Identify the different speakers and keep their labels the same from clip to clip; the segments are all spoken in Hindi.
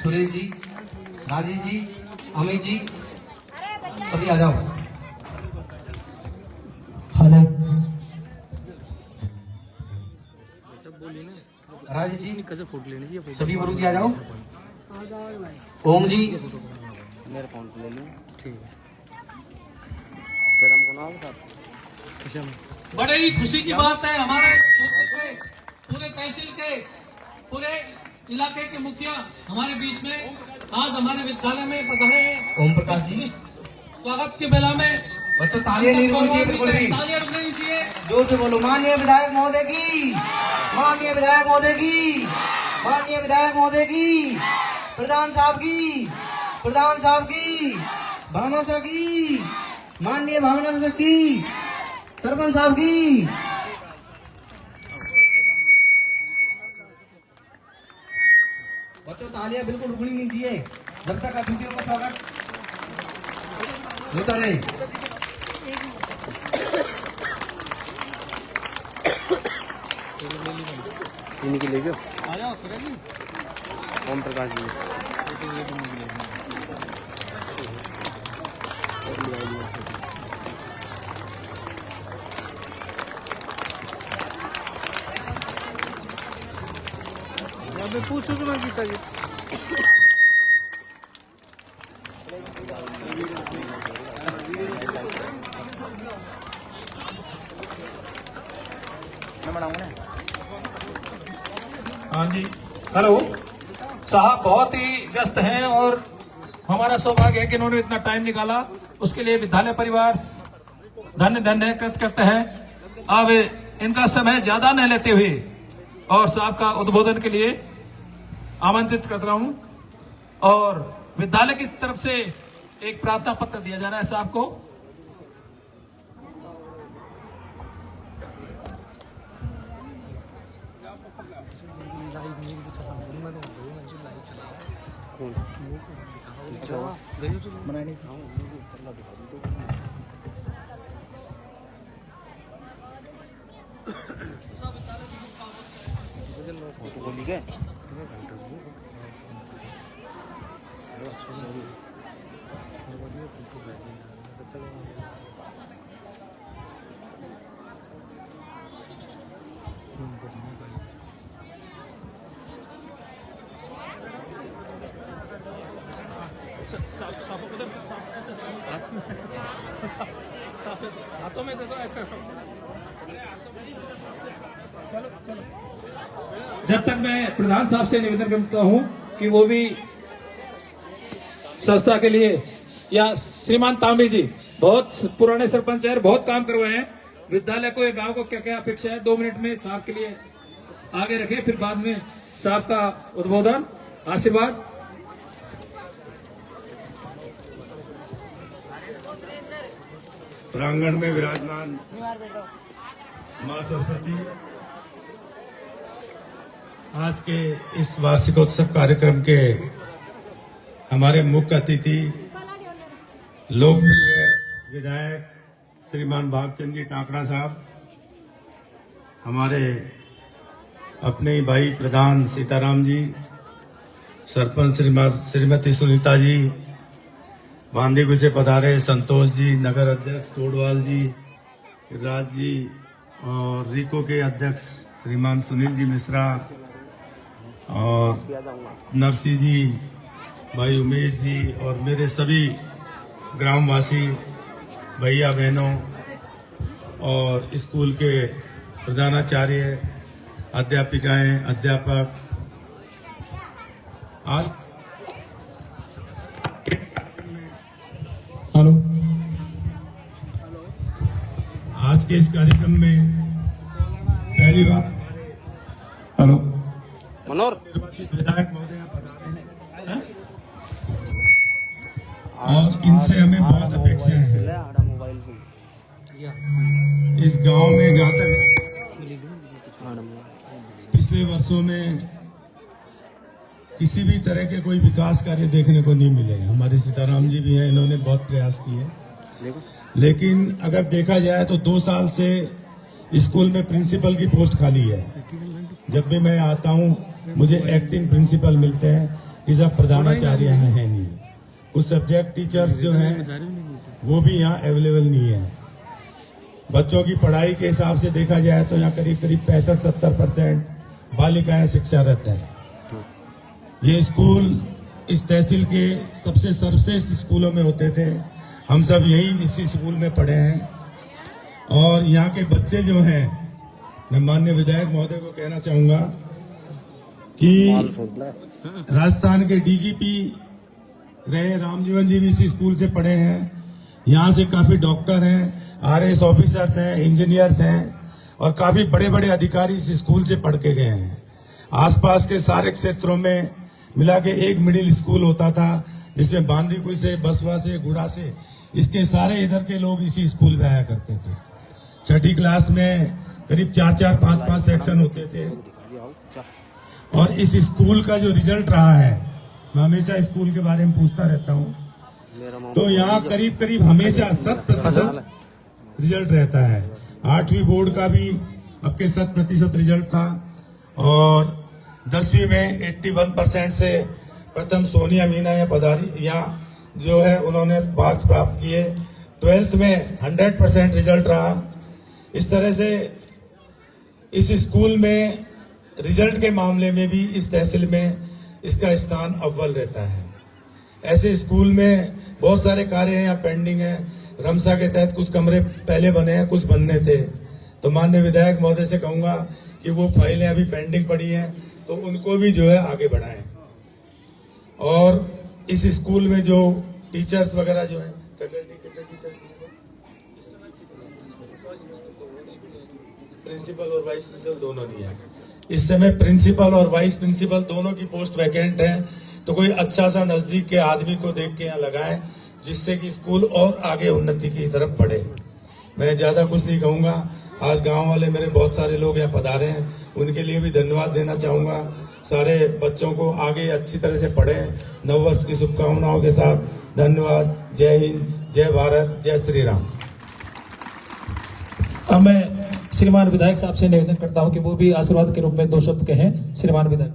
Speaker 1: सुरेश जी, राजेश जी, अमित जी, सभी आ जाओ। हेलो राजेश जी, सभी गुरु जी आ जाओ। ओम जी,
Speaker 2: मेरे फोन पे ले लूँ। ठीक है, फिर हमको ना होगा।
Speaker 3: बड़े ही खुशी की बात है हमारे क्षेत्र के, पूरे तहसील के, पूरे इलाके के मुखिया हमारे बीच में आज हमारे विद्यालय में पधारे हैं।
Speaker 1: ओम प्रकाश जी,
Speaker 3: स्वागत के बेला में
Speaker 1: बच्चों तालियां नहीं रुकनी चाहिए, बिल्कुल भी
Speaker 3: तालियां रुकनी चाहिए।
Speaker 1: जोर से बोलो। माननीय विधायक महोदय की, माननीय विधायक महोदय की, माननीय विधायक महोदय की, प्रधान साहब की, प्रधान साहब की, भावना साहब की, माननीय भावना साहब की, सरपंच साहब की। बच्चों तालियां बिल्कुल रुकनी नहीं चाहिए जब तक अतिथियों का स्वागत होता रहे।
Speaker 2: इनकी ले जाओ।
Speaker 3: आ जाओ जी।
Speaker 2: ओम प्रकाश जी पूछो जो मैं गीता जी मैं बनाऊंगा ना।
Speaker 3: हाँ जी, हेलो साहब, बहुत ही व्यस्त हैं और हमारा सौभाग्य है कि इन्होंने इतना टाइम निकाला, उसके लिए विद्यालय परिवार धन्य धन्य करते हैं। अब इनका समय ज्यादा न लेते हुए और साहब का उद्बोधन के लिए आमंत्रित कर रहा हूं और विद्यालय की तरफ से एक प्रार्थना पत्र दिया जा रहा है साहब को। हाथों में दे दो ऐसा। चलो चलो, जब तक मैं प्रधान साहब से निवेदन करता हूं कि वो भी संस्था के लिए, या श्रीमान तांबी जी बहुत पुराने सरपंच है, बहुत काम करवाए हैं विद्यालय को, ये गांव को क्या क्या अपेक्षा है 2 मिनट में साहब के लिए आगे रखें, फिर बाद में साहब का उद्बोधन आशीर्वाद।
Speaker 4: प्रांगण में विराजमान मां सरस्वती, आज के इस वार्षिकोत्सव कार्यक्रम के हमारे मुख्य अतिथि लोकप्रिय विधायक श्रीमान भागचंद जी टाकड़ा साहब, हमारे अपने भाई प्रधान सीताराम जी, सरपंच श्रीमती सुनीता जी, बांदीगु से पधारे संतोष जी, नगर अध्यक्ष टोडवाल जी, राज जी और रिको के अध्यक्ष श्रीमान सुनील जी मिश्रा और नरसी जी, भाई उमेश जी और मेरे सभी ग्रामवासी भैया बहनों और स्कूल के प्रधानाचार्य, अध्यापिकाएं, अध्यापक, आज
Speaker 3: हेलो,
Speaker 4: आज के इस कार्यक्रम में पहली बार
Speaker 3: हेलो
Speaker 2: मनोहर
Speaker 4: निर्वाचित विधायक महोदय पधारे हैं और इनसे हमें बहुत अपेक्षाएं हैं।
Speaker 2: मोबाइल
Speaker 4: इस गांव में जहाँ तक पिछले वर्षों में किसी भी तरह के कोई विकास कार्य देखने को नहीं मिले। हमारे सीताराम जी भी हैं, इन्होंने बहुत प्रयास किए, लेकिन अगर देखा जाए तो 2 साल से स्कूल में प्रिंसिपल की पोस्ट खाली है। जब भी मैं आता हूं मुझे एक्टिंग प्रिंसिपल मिलते हैं, कि सब प्रधानाचार्य यहाँ है नहीं। कुछ सब्जेक्ट टीचर्स जो हैं वो भी यहाँ अवेलेबल नहीं है। बच्चों की पढ़ाई के हिसाब से देखा जाए तो यहाँ करीब करीब 65-70% बालिकाएं शिक्षारत हैं। ये स्कूल इस तहसील के सबसे सर्वश्रेष्ठ स्कूलों में होते थे। हम सब यही इसी स्कूल में पढ़े हैं और यहाँ के बच्चे जो हैं, मैं माननीय विधायक महोदय को कहना चाहूंगा कि राजस्थान के डीजीपी रहे रामजीवन जी भी इसी स्कूल से पढ़े हैं। यहाँ से काफी डॉक्टर हैं, आरएएस ऑफिसर्स हैं, इंजीनियर्स हैं और काफी बड़े बड़े अधिकारी इस स्कूल से पढ़ के गए हैं। आसपास के सारे क्षेत्रों में मिला के एक मिडिल स्कूल होता था जिसमें बांदीकुई से, बसवा से, गुड़ा से, इसके सारे इधर के लोग इसी स्कूल में आया करते थे। छठी क्लास में करीब 4-4, 5-5 सेक्शन होते थे और इस स्कूल का जो रिजल्ट रहा है, मैं हमेशा स्कूल के बारे में पूछता रहता हूँ, तो यहाँ करीब करीब हमेशा 100% रिजल्ट रहता है। 8वीं बोर्ड का भी आपके 100% रिजल्ट था और 10वीं में 81% से प्रथम सोनिया मीना या पधारी यहाँ जो है उन्होंने मार्क्स प्राप्त किए। 12th में 100% रिजल्ट रहा। इस तरह से इस स्कूल में रिजल्ट के मामले में भी इस तहसील में इसका स्थान अव्वल रहता है। ऐसे स्कूल में बहुत सारे कार्य हैं यहाँ पेंडिंग है। रमसा के तहत कुछ कमरे पहले बने हैं, कुछ बनने थे, तो माननीय विधायक महोदय से कहूंगा कि वो फाइलें अभी पेंडिंग पड़ी हैं तो उनको भी जो है आगे बढ़ाएं। और इस स्कूल में जो टीचर्स वगैरह जो हैं, प्रिंसिपल और वाइस प्रिंसिपल दोनों नहीं है इस समय। प्रिंसिपल और वाइस प्रिंसिपल दोनों की पोस्ट वैकेंट है, तो कोई अच्छा सा नजदीक के आदमी को देख के यहाँ लगाएं जिससे कि स्कूल और आगे उन्नति की तरफ बढ़े। मैं ज्यादा कुछ नहीं कहूंगा। आज गांव वाले मेरे बहुत सारे लोग यहाँ पधारे हैं, उनके लिए भी धन्यवाद देना चाहूंगा। सारे बच्चों को आगे अच्छी तरह से पढ़ें। नववर्ष की शुभकामनाओं के साथ धन्यवाद। जय हिंद, जय भारत, जय श्री राम।
Speaker 3: अब मैं श्रीमान विधायक साहब से निवेदन करता हूं कि वो भी आशीर्वाद के रूप में 2 शब्द कहें। श्रीमान विधायक।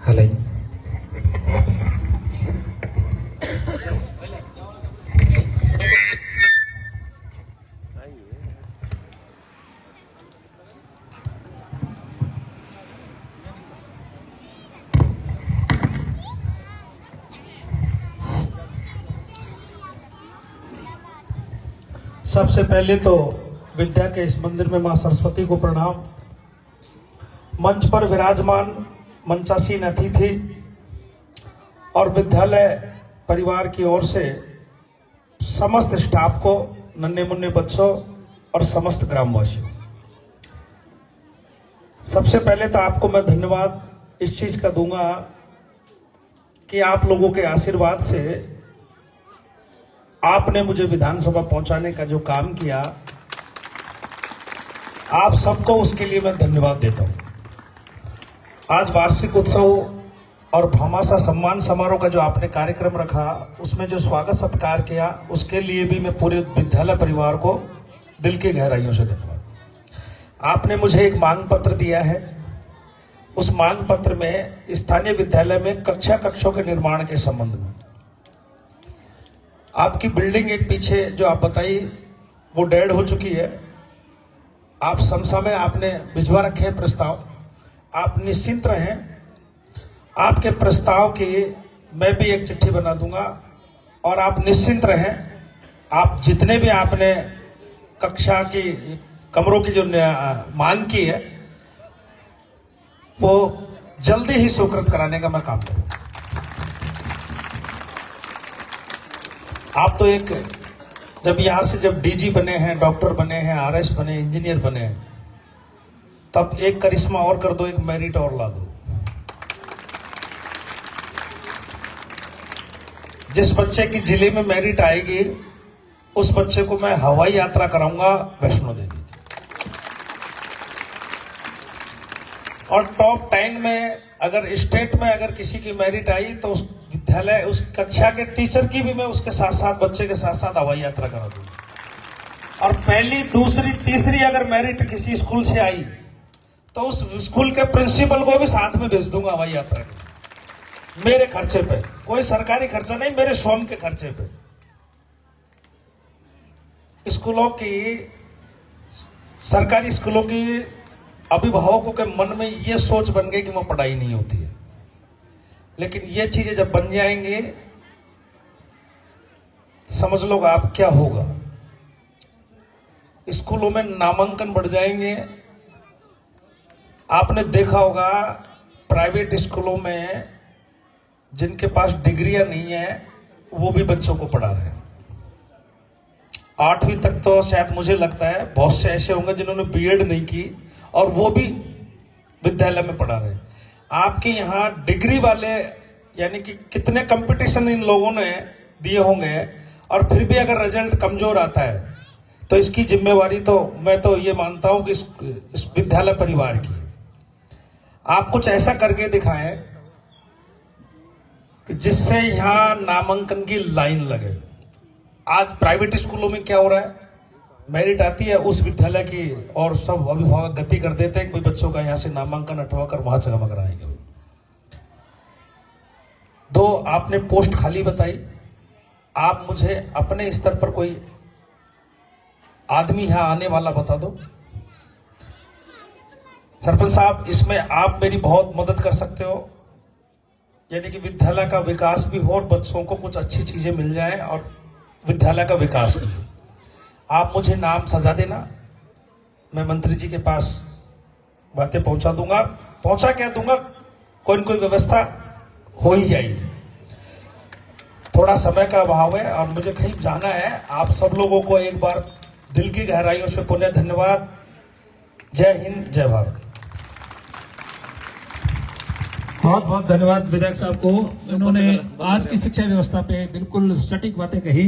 Speaker 1: हेलो।
Speaker 3: सबसे पहले तो विद्या के इस मंदिर में मां सरस्वती को प्रणाम। मंच पर विराजमान मंचासीन अतिथि और विद्यालय परिवार की ओर से समस्त स्टाफ को, नन्हे मुन्ने बच्चों और समस्त ग्रामवासियों, सबसे पहले तो आपको मैं धन्यवाद इस चीज का दूंगा कि आप लोगों के आशीर्वाद से आपने मुझे विधानसभा पहुंचाने का जो काम किया, आप सबको उसके लिए मैं धन्यवाद देता हूं। आज वार्षिक उत्सव और भामाशाह सम्मान समारोह का जो आपने कार्यक्रम रखा, उसमें जो स्वागत सत्कार किया, उसके लिए भी मैं पूरे विद्यालय परिवार को दिल की गहराइयों से धन्यवाद। आपने मुझे एक मांग पत्र दिया है। उस मांग पत्र में स्थानीय विद्यालय में कक्षों के निर्माण के संबंध में आपकी बिल्डिंग एक पीछे जो आप बताई वो डेड हो चुकी है। आप समसामय आपने भिजवा रखे हैं प्रस्ताव। आप निश्चिंत रहें, आपके प्रस्ताव की मैं भी एक चिट्ठी बना दूंगा और आप निश्चिंत रहें। आप जितने भी आपने कक्षा की कमरों की जो मांग की है वो जल्दी ही स्वीकृत कराने का मैं काम करूंगा। आप तो एक जब यहां से जब डीजी बने हैं, डॉक्टर बने हैं, आरएस बने, इंजीनियर बने हैं, तब एक करिश्मा और कर दो, एक मेरिट और ला दो। जिस बच्चे की जिले में मेरिट आएगी उस बच्चे को मैं हवाई यात्रा कराऊंगा वैष्णो देवी। और टॉप 10 में अगर स्टेट में अगर किसी की मेरिट आई तो उस विद्यालय, उस कक्षा के टीचर की भी मैं उसके साथ साथ, बच्चे के साथ साथ हवाई यात्रा करा दूंगा। और पहली, दूसरी, तीसरी अगर मेरिट किसी स्कूल से आई तो उस स्कूल के प्रिंसिपल को भी साथ में भेज दूंगा हवाई यात्रा के, मेरे खर्चे पे, कोई सरकारी खर्चा नहीं, मेरे स्वयं के खर्चे पे। स्कूलों की, सरकारी स्कूलों की अभिभावकों के मन में ये सोच बन गई कि वहां पढ़ाई नहीं होती है, लेकिन ये चीजें जब बन जाएंगे समझ लो आप क्या होगा। स्कूलों में नामांकन बढ़ जाएंगे। आपने देखा होगा प्राइवेट स्कूलों में जिनके पास डिग्रियां नहीं है वो भी बच्चों को पढ़ा रहे हैं। 8वीं तक तो शायद मुझे लगता है बहुत से ऐसे होंगे जिन्होंने बीएड नहीं की और वो भी विद्यालय में पढ़ा रहे हैं। आपके यहाँ डिग्री वाले यानी कि कितने कंपटीशन इन लोगों ने दिए होंगे और फिर भी अगर रिजल्ट कमजोर आता है तो इसकी जिम्मेवारी तो मैं तो ये मानता हूं कि इस विद्यालय परिवार की। आप कुछ ऐसा करके दिखाएं कि जिससे यहां नामांकन की लाइन लगे। आज प्राइवेट स्कूलों में क्या हो रहा है, मेरिट आती है उस विद्यालय की और सब अभिभावक गति कर देते हैं कि बच्चों का यहां से नामांकन हटवा कर वहां जगह कराएंगे। 2 आपने पोस्ट खाली बताई। आप मुझे अपने स्तर पर कोई आदमी यहां आने वाला बता दो। सरपंच साहब, इसमें आप मेरी बहुत मदद कर सकते हो, यानी कि विद्यालय का विकास भी हो और बच्चों को कुछ अच्छी चीजें मिल जाए और विद्यालय का विकास भी हो। आप मुझे नाम सजा देना, मैं मंत्री जी के पास बातें पहुंचा दूंगा। पहुंचा क्या दूंगा, कोई न कोई व्यवस्था हो ही जाएगी। थोड़ा समय का अभाव है और मुझे कहीं जाना है। आप सब लोगों को एक बार दिल की गहराइयों से पुनः धन्यवाद। जय हिंद, जय भारत। बहुत बहुत धन्यवाद विधायक साहब को, इन्होंने आज की शिक्षा व्यवस्था पे बिल्कुल सटीक बातें कही।